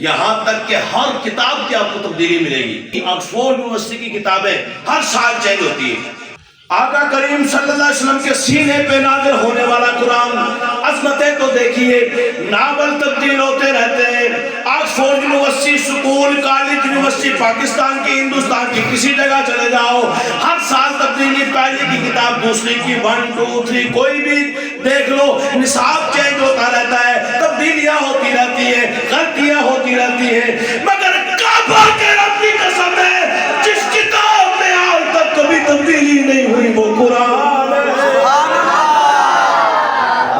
یہاں تک کہ ہر کتاب کی آپ کو تبدیلی ملے گی. آکسفورڈ یونیورسٹی کی کتابیں ہر سال چینج ہوتی ہیں. آقا کریم صلی اللہ علیہ وسلم کے سینے پہ نازل ہونے والا قرآن، عظمتیں تو دیکھیے، ناول تبدیل ہوتے رہتے ہیں. Oxford university, school, college, university, Pakistan کی، ہندوستان کی کسی جگہ چلے جاؤ، ہر سال تبدیلی. پہلے کی کتاب دوسری کی 1 2 3 کوئی بھی دیکھ لو، نصاب چینج ہوتا رہتا ہے، تبدیلیاں ہوتی رہتی ہیں، غلطیاں ہوتی رہتی ہیں. مگر کعبہ کے رب کی قسم ہے، جس کتاب میں آج تک کبھی تبدیلی نہیں ہوئی وہ قرآن ہے.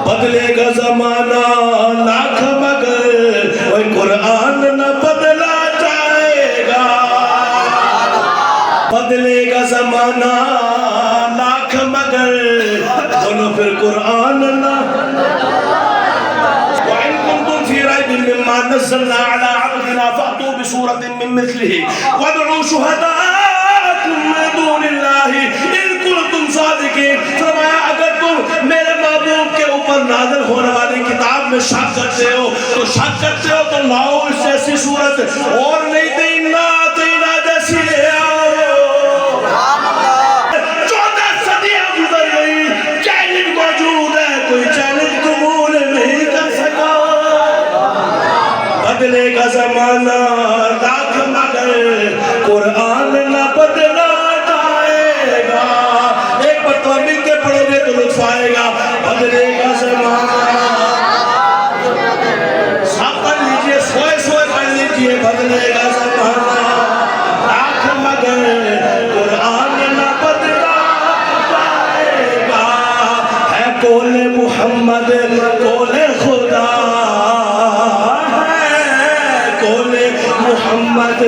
بدلے گا زمانہ لاکھ مگر وہ قرآن نہ بدلا جائے گا. بدلے گا زمانہ لاکھ مگر بولو پھر قرآن نہ. وَإِن كُنتُمْ فِي رَيْبٍ مِّمَّا نَزَّلْنَا عَلَىٰ عَبْدِنَا فَأْتُوا بِسُورَةٍ مِّن مِّثْلِهِ وَادْعُوا شُهَدَاءَكُم مِّن دُونِ اللَّهِ إِن كُنتُمْ صَادِقِينَ. فرمایا اگر تم میرے محبوب کے اوپر نازل ہونے والی کتاب میں شک کرتے ہو تو لاؤ اس جیسی صورت، اور نہیں تو اِنَّا أَعْطَيْنَا جیسی لے آؤ. 14 صدیاں گزر گئی، چیلنج موجود ہے، کوئی چیلنج قبول نہیں کر سکا. بدلے گا زمانہ لاکھ مگر قرآن نہ بدلا جائے گا. ایک مرتبہ مل کے پڑھو گے تو لطف آئے گا. بدلے گا زمانہ، سب پڑھ لیجئے، سوئے سوئے پڑھ لیجئے. بدلے گا زمانہ لاکھ مگر قرآن نہ بدلا جائے گا. ہے قول محمد قول خدا، ہے قول محمد